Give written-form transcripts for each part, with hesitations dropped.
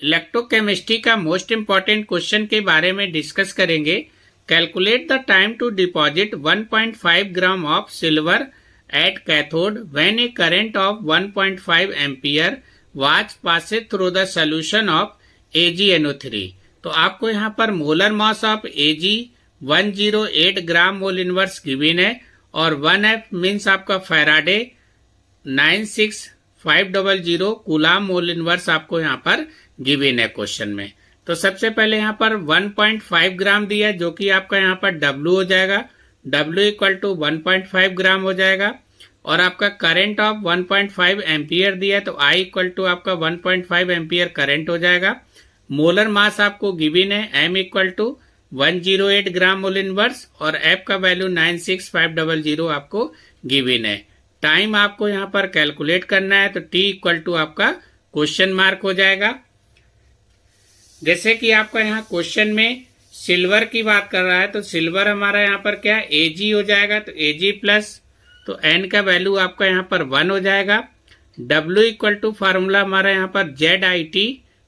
Electrochemistry का most important question के बारे में डिस्कस करेंगे। Calculate the time to deposit 1.5 gram of silver at cathode when a current of 1.5 ampere was passed through the solution of AgNO3। तो आपको यहाँ पर molar mass of Ag 108 gram mole inverse given है और 1F means आपका Faraday 96500 coulomb mole inverse आपको यहाँ पर गिवन है क्वेश्चन में। तो सबसे पहले यहाँ पर 1.5 ग्राम दिया जो कि आपका यहाँ पर W हो जाएगा, W इक्वल टू 1.5 ग्राम हो जाएगा और आपका करंट ऑफ 1.5 एम्पियर दिया तो I इक्वल टू आपका 1.5 एम्पियर करंट हो जाएगा। मोलर मास आपको गिवन है M equal to 108 gram mole inverse और F का वैल्यू 96500 आपको गिवन है। टाइम आपको यहाँ पर कैलकुलेट करना है तो T इक्वल टू आपका क्वेश्चन मार्क हो जाएगा। जैसे कि आपका यहाँ क्वेश्चन में सिल्वर की बात कर रहा है तो सिल्वर हमारा यहाँ पर क्या है Ag हो जाएगा तो Ag प्लस तो N का वैल्यू आपका यहाँ पर 1 हो जाएगा। W इक्वल टू फार्मूला हमारा यहाँ पर ZIT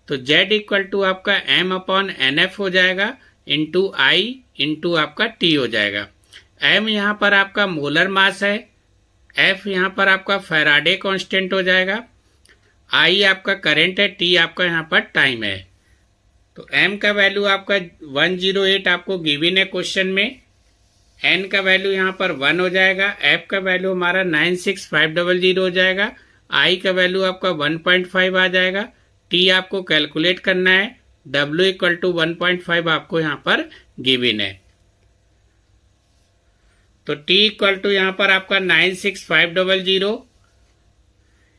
तो Z इक्वल टू आपका M अपॉन NF हो जाएगा इंटू I इंटू आपका T हो जाएगा। M यहाँ पर आपका मोलर मास है, F यहाँ पर आपका फैराडे कांस्टेंट हो जाएगा, I आपका करंट है, T आपका यहाँ पर टाइम है। तो M का वैल्यू आपका 108 आपको गिवन है क्वेश्चन में, N का वैल्यू यहाँ पर 1 हो जाएगा, F का वैल्यू हमारा 96500 हो जाएगा, I का वैल्यू आपका 1.5 आ जाएगा, T आपको कैलकुलेट करना है, W इक्वल टू 1.5 आपको यहाँ पर गिवन है। तो T इक्वल टू यहाँ पर आपका 96500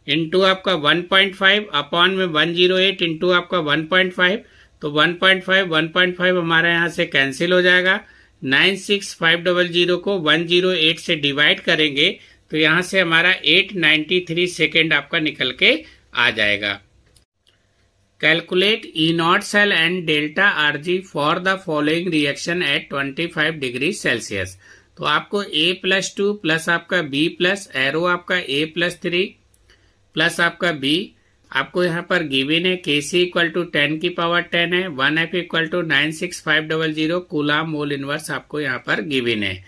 इंटू आपका 1.5 अपॉन में 108 इंटू आपका 1.5 तो 1.5 हमारा यहाँ से कैंसिल हो जाएगा। 96500 को 108 से डिवाइड करेंगे तो यहाँ से हमारा 893 सेकेंड आपका निकल के आ जाएगा। Calculate E0 cell and delta Rg for the following reaction at 25 degree Celsius. तो आपको A+2 प्लस आपका B प्लस एरो आपका A+3 प्लस आपका B आपको यहाँ पर गिवन है Kc इक्वल टू 10 की पावर 10 है, 1F equal to 96500 coulomb mole inverse आपको यहाँ पर गिवन है।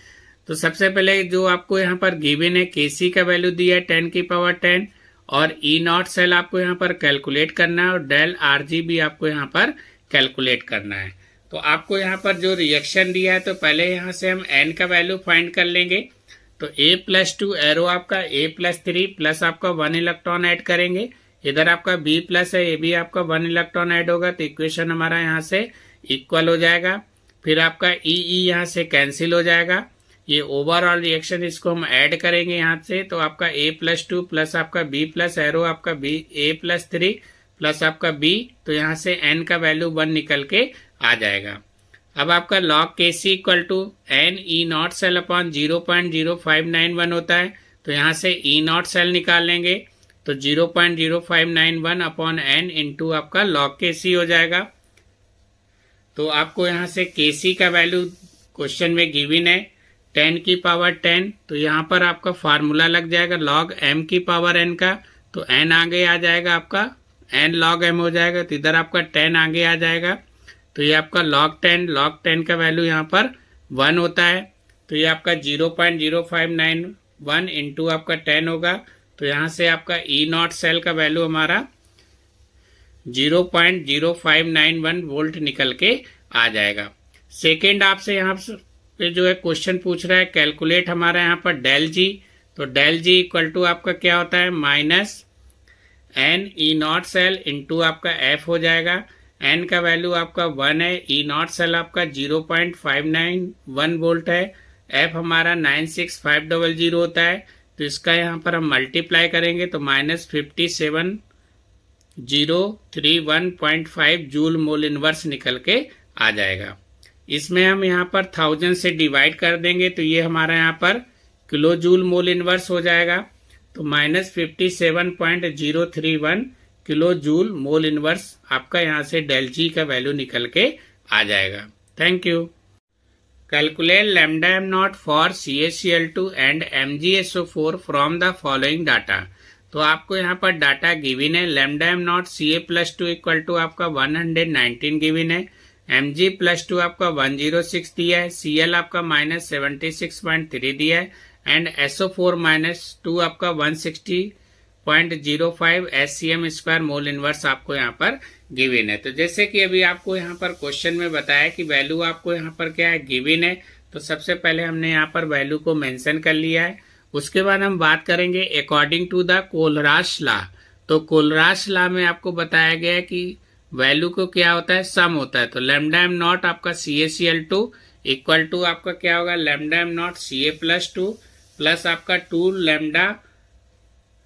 तो सबसे पहले जो आपको यहाँ पर गिवन है Kc का वैल्यू दिया है 10 की पावर 10 और E0 सेल आपको यहाँ पर कैलकुलेट करना है और डेल Rg भी आपको यहाँ पर कैलकुलेट करना है। तो आपको यहाँ पर जो रिएक्शन दिया है तो पहले यहाँ से हम N का वैल्यू फाइंड कर लेंगे। तो A+2 एरो आपका A+3 प्लस आपका 1 इलेक्ट्रॉन ऐड करेंगे, इधर आपका B प्लस है, ये भी आपका 1 इलेक्ट्रॉन ऐड होगा तो इक्वेशन हमारा यहाँ से इक्वल हो जाएगा। फिर आपका E यहाँ से कैंसिल हो जाएगा, ये ओवरऑल रिएक्शन इसको हम ऐड करेंगे यहाँ से तो आपका A+2 प्लस आपका B प्लस एरो आपका B A+3 प्लस आपका B तो यहाँ से N का वैल्यू 1 निकल के आ जाएगा। अब आपका log Kc equal to N E0 cell upon 0.0591 होता है तो यहाँ से E0 सेल निकाल लेंगे तो 0.0591 अपॉन N इंटू आपका log Kc हो जाएगा। तो आपको यहाँ से Kc का वैल्यू क्वेश्चन में गिवन है 10 की पावर 10 तो यहाँ पर आपका फार्मूला लग जाएगा log m की पावर n का तो n आगे आ जाएगा, आपका n log m हो जाएगा तो इधर आपका 10 आगे आ जाएगा तो ये आपका log 10 का वैल्यू यहाँ पर 1 होता है तो ये आपका 0.0591 इंटू आपका 10 होगा तो यहाँ से आपका E0 सेल का वैल्यू हमारा 0.0591 वोल्ट निकल के आ जाएगा। सेकेंड आपसे यहाँ पे जो है क्वेश्चन पूछ रहा है कैलकुलेट हमारा यहाँ पर डेल जी तो डेल जी इक्वल टू आपका क्या होता है minus N E0 cell into आपका F हो जाएगा। N का वैल्यू आपका 1 है, E0 सेल आपका 0.591 वोल्ट है, F हमारा 96500 होता है तो इसका यहाँ पर हम मल्टीप्लाई करेंगे तो -57031.5 जूल मोल इनवर्स निकल के आ जाएगा। इसमें हम यहाँ पर 1000 से डिवाइड कर देंगे तो ये हमारा यहाँ पर किलो जूल मोल इनवर्स हो जाएगा तो -57.031 किलो जूल मोल इनवर्स आपका यहाँ से डेल जी का वैल्यू निकल के आ जाएगा। Thank you. Calculate lambda M not for CaCl2 and MgSO4 from the following data. तो आपको यहाँ पर डाटा गिविन है, lambda M not Ca+2 equal to आपका 119 गिविन है, Mg+2 आपका 106 दिया है, Cl आपका -76.3 दिया है एंड SO4-2 आपका 160.05 SCM² मोल इनवर्स आपको यहाँ पर गिविन है। तो जैसे कि अभी आपको यहाँ पर क्वेश्चन में बताया कि वैल्यू आपको यहाँ पर क्या है, गिविन है, तो सबसे पहले हमने यहाँ पर वैल्यू को मेंशन कर लिया है। उसके बाद हम बात करेंगे अकॉर्डिंग टू द कोलराश लॉ। तो कोलराश लॉ में आपको बताया गया है कि वैल्यू को क्या होता है, सम होता है। तो लैम्डा एम नॉट आपका CaCl2 इक्वल टू आपका क्या होगा, lambda M not Ca+2 plus आपका 2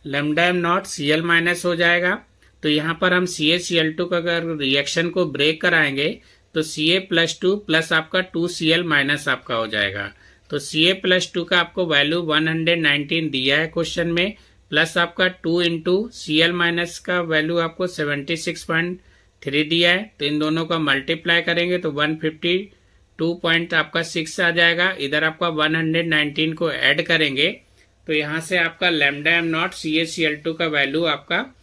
lambda M not Cl minus हो जाएगा। तो यहाँ पर हम CaCl2 का अगर रिएक्शन को ब्रेक कराएंगे तो Ca+2 प्लस आपका 2Cl माइनस आपका हो जाएगा। तो Ca+2 का आपको वैल्यू 119 दिया है क्वेश्चन में, प्लस आपका 2 इंटू Cl माइनस का वैल्यू आपको 76.3 दिया है। तो इन दोनों का मल्टीप्लाई करेंगे तो 152.6 आ जाएगा। इधर आपका 119 को ऐड करेंगे तो यहाँ से आपका लैम्डा एम नॉट CaCl2 का वैल्यू आपका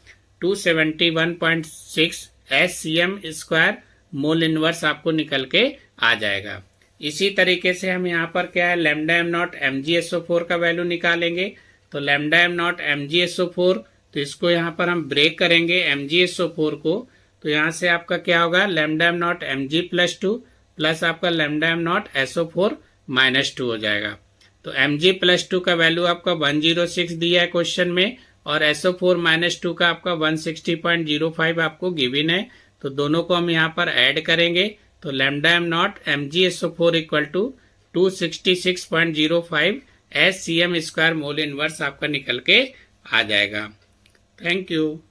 271.6 SCM² मोल इनवर्स आपको निकल के आ जाएगा। इसी तरीके से हम यहाँ पर क्या है, लैम्डा एम नॉट MgSO4 का वैल्यू निकालेंगे। तो लैम्डा एम नॉट MgSO4, तो इसको यहाँ पर हम ब्रेक करेंगे MgSO4 को। तो यहाँ से आपका क्या होगा, lambda M not Mg+2 plus आपका लैम्डा एम नॉट SO4-2 हो जाएगा। तो Mg+2 का वैल्यू आपका 106 दिया है क्वेश्चन में और SO4-2 का आपका 160.05 आपको गिविन है। तो दोनों को हम यहाँ पर ऐड करेंगे तो lambda M not MgSO4 equal to 266.05 SCM² mole inverse आपका निकल के आ जाएगा। Thank you.